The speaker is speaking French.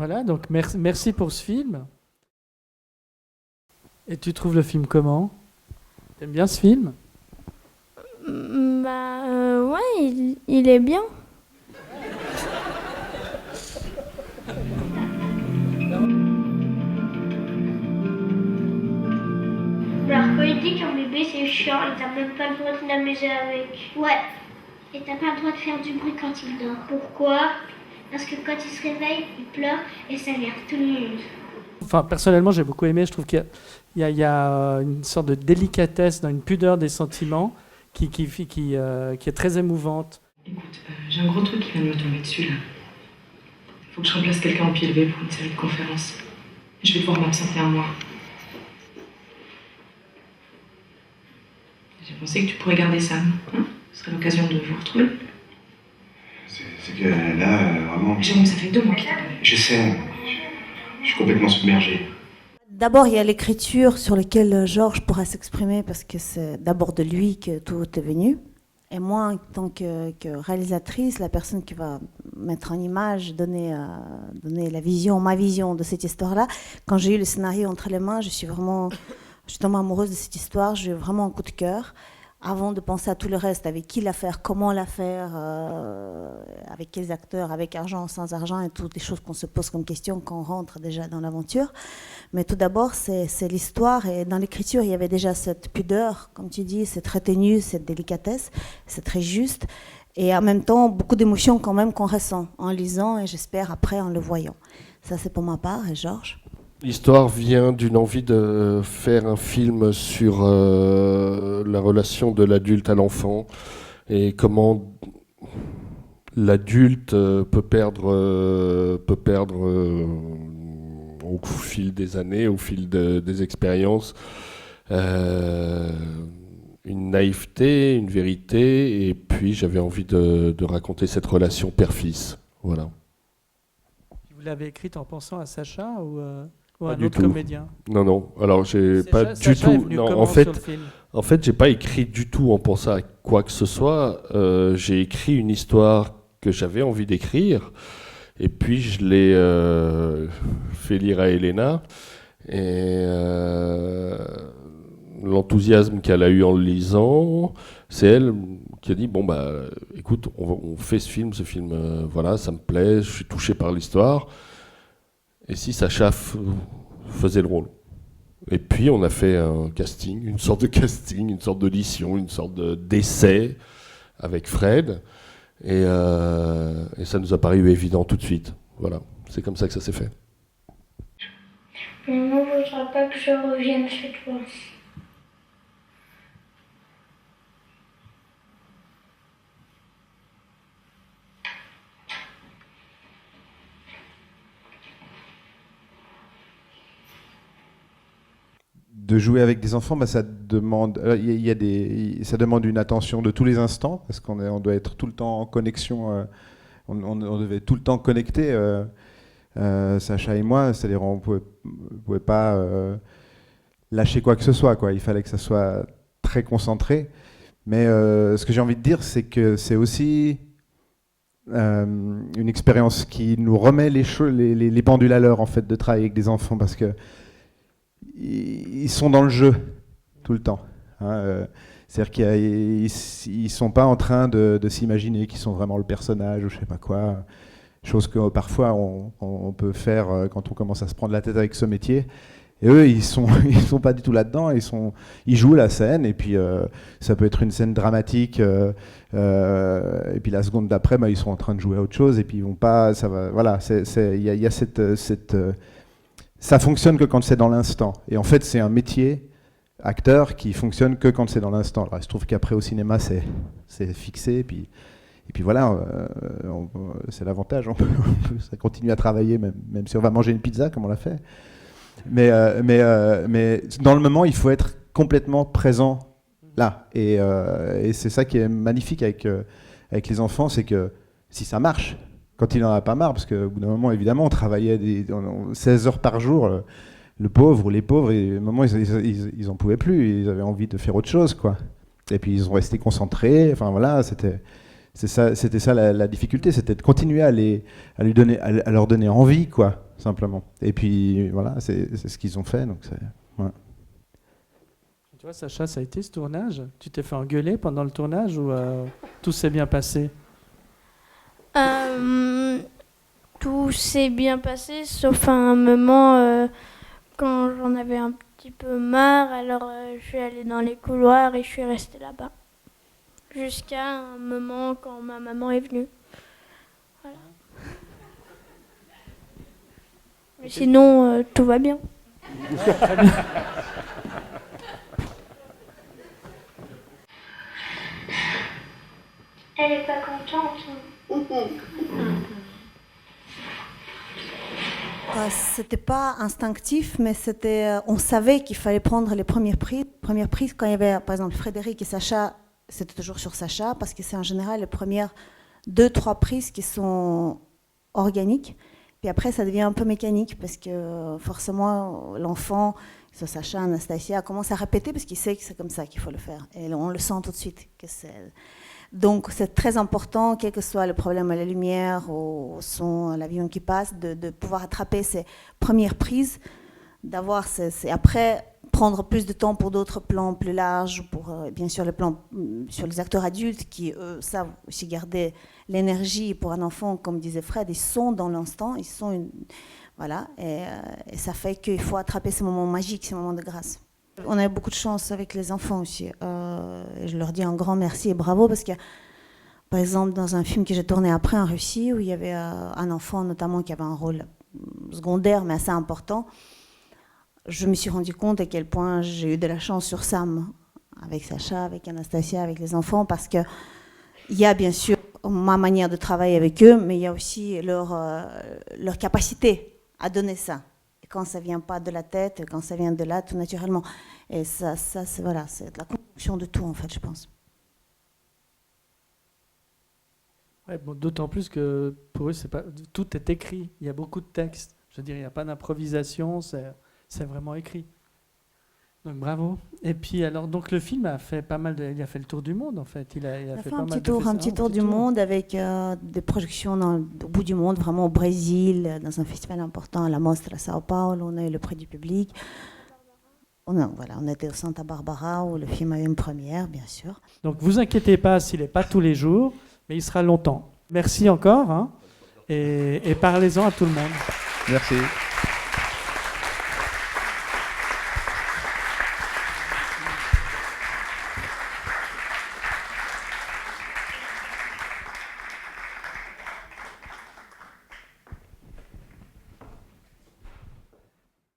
Voilà, donc merci pour ce film. Et tu trouves le film comment? T'aimes bien ce film? Ouais, il est bien. Alors quand il dit qu'un bébé c'est chiant et t'as même pas le droit de t'amuser avec. Ouais. Et t'as pas le droit de faire du bruit quand il dort. Pourquoi? Parce que quand il se réveille, il pleure et ça énerve tout le monde. Enfin, personnellement, j'ai beaucoup aimé. Je trouve qu'il y a une sorte de délicatesse dans une pudeur des sentiments qui est très émouvante. Écoute, j'ai un gros truc qui vient de me tomber dessus là. Faut que je remplace quelqu'un en pied levé pour une série de conférences. Je vais devoir m'absenter un mois. J'ai pensé que tu pourrais garder Sam. Hein, ce serait l'occasion de vous retrouver. C'est que là, vraiment... Jérôme, ça fait 2 mois qu'il t'appelle. Je sais, je suis complètement submergé. D'abord, il y a l'écriture sur laquelle Georges pourra s'exprimer parce que c'est d'abord de lui que tout est venu. Et moi, en tant que réalisatrice, la personne qui va mettre en image, donner la vision, ma vision de cette histoire-là, quand j'ai eu le scénario entre les mains, je suis tombée amoureuse de cette histoire, j'ai eu vraiment un coup de cœur. Avant de penser à tout le reste, avec qui la faire, comment la faire, avec quels acteurs, avec argent, sans argent, et toutes les choses qu'on se pose comme question quand on rentre déjà dans l'aventure. Mais tout d'abord, c'est l'histoire, et dans l'écriture, il y avait déjà cette pudeur, comme tu dis, c'est très ténu, cette délicatesse, c'est très juste, et en même temps, beaucoup d'émotions quand même qu'on ressent en lisant, et j'espère après en le voyant. Ça, c'est pour ma part, et Georges? L'histoire vient d'une envie de faire un film sur la relation de l'adulte à l'enfant et comment l'adulte peut perdre au fil des années, au fil des expériences, une naïveté, une vérité, et puis j'avais envie de raconter cette relation père-fils. Voilà. Vous l'avez écrite en pensant à Sacha ou Pas un du autre tout. comédien? Non. Alors, j'ai pas du Sacha est tout. venu Non, comment en fait, sur le film? j'ai pas écrit du tout en pensant à quoi que ce soit. J'ai écrit une histoire que j'avais envie d'écrire, et puis je l'ai fait lire à Elena, et l'enthousiasme qu'elle a eu en le lisant, c'est elle qui a dit bon bah écoute, on fait ce film, voilà, ça me plaît, je suis touché par l'histoire. Et si Sacha faisait le rôle? Et puis on a fait un casting, une sorte d'audition, une sorte d'essai avec Fred. Et ça nous a paru évident tout de suite. Voilà, c'est comme ça que ça s'est fait. Maman ne voudra pas que je revienne chez toi. De jouer avec des enfants, ça demande, ça demande une attention de tous les instants, parce on doit être tout le temps en connexion, on devait tout le temps connecter, Sacha et moi, c'est-à-dire on pouvait pas lâcher quoi que ce soit, quoi. Il fallait que ça soit très concentré. Mais ce que j'ai envie de dire, c'est que c'est aussi une expérience qui nous remet les pendules à l'heure, en fait, de travailler avec des enfants, parce que ils sont dans le jeu tout le temps. Hein, c'est-à-dire qu'ils ne sont pas en train de s'imaginer qu'ils sont vraiment le personnage ou je ne sais pas quoi. Chose que parfois on peut faire quand on commence à se prendre la tête avec ce métier. Et eux, ils sont pas du tout là-dedans. Ils jouent la scène, et puis ça peut être une scène dramatique. Et puis la seconde d'après, ils sont en train de jouer à autre chose, et puis ils vont pas. Ça va. Voilà. Il y a cette ça fonctionne que quand c'est dans l'instant. Et en fait, c'est un métier, acteur, qui fonctionne que quand c'est dans l'instant. Alors, il se trouve qu'après, au cinéma, c'est fixé. Et puis voilà, c'est l'avantage. Ça continue à travailler, même si on va manger une pizza, comme on l'a fait. Mais dans le moment, il faut être complètement présent là. Et c'est ça qui est magnifique avec les enfants, c'est que si ça marche, quand il n'en a pas marre, parce qu'au bout d'un moment, évidemment, on travaillait 16 heures par jour, le pauvre ou les pauvres, et à un moment, ils n'en pouvaient plus, ils avaient envie de faire autre chose, quoi. Et puis, ils ont resté concentrés, enfin voilà, C'était ça la difficulté, c'était de continuer à leur donner envie, quoi, simplement. Et puis voilà, c'est ce qu'ils ont fait. Donc ouais. Tu vois, Sacha, ça a été ce tournage? Tu t'es fait engueuler pendant le tournage ou tout s'est bien passé? Tout s'est bien passé, sauf à un moment quand j'en avais un petit peu marre, alors je suis allée dans les couloirs et je suis restée là-bas. Jusqu'à un moment quand ma maman est venue. Voilà. Mais sinon, tout va bien. Très bien. Elle est pas contente. C'était pas instinctif, mais on savait qu'il fallait prendre les premières prises. Quand il y avait, par exemple, Frédéric et Sacha, c'était toujours sur Sacha, parce que c'est en général les premières 2-3 prises qui sont organiques. Puis après, ça devient un peu mécanique, parce que forcément, l'enfant, soit Sacha, Anastasia, commence à répéter, parce qu'il sait que c'est comme ça qu'il faut le faire. Et on le sent tout de suite. Donc c'est très important, quel que soit le problème à la lumière, au son, à l'avion qui passe, de pouvoir attraper ces premières prises, d'avoir après prendre plus de temps pour d'autres plans plus larges, pour bien sûr les plans sur les acteurs adultes qui eux savent aussi garder l'énergie. Pour un enfant, comme disait Fred, ils sont dans l'instant, voilà, et ça fait qu'il faut attraper ces moments magiques, ces moments de grâce. On a eu beaucoup de chance avec les enfants aussi. Je leur dis un grand merci et bravo, parce que, par exemple, dans un film que j'ai tourné après en Russie, où il y avait un enfant notamment qui avait un rôle secondaire mais assez important, je me suis rendu compte à quel point j'ai eu de la chance sur Sam, avec Sacha, avec Anastasia, avec les enfants, parce qu'il y a bien sûr ma manière de travailler avec eux, mais il y a aussi leur capacité à donner ça. Quand ça ne vient pas de la tête, quand ça vient de là, tout naturellement. Et ça c'est la construction de tout, en fait, je pense. Ouais, bon, d'autant plus que pour eux, tout est écrit. Il y a beaucoup de textes. Je veux dire, il n'y a pas d'improvisation, c'est vraiment écrit. Donc bravo. Et puis alors, donc le film a fait pas mal il a fait le tour du monde, en fait. Il a fait un petit tour du monde avec des projections au bout du monde, vraiment au Brésil, dans un festival important, à la Mostra à Sao Paulo. On a eu le prix du public. On était au Santa Barbara où le film a eu une première, bien sûr. Donc vous inquiétez pas s'il n'est pas tous les jours, mais il sera longtemps. Merci encore, hein, et parlez-en à tout le monde. Merci.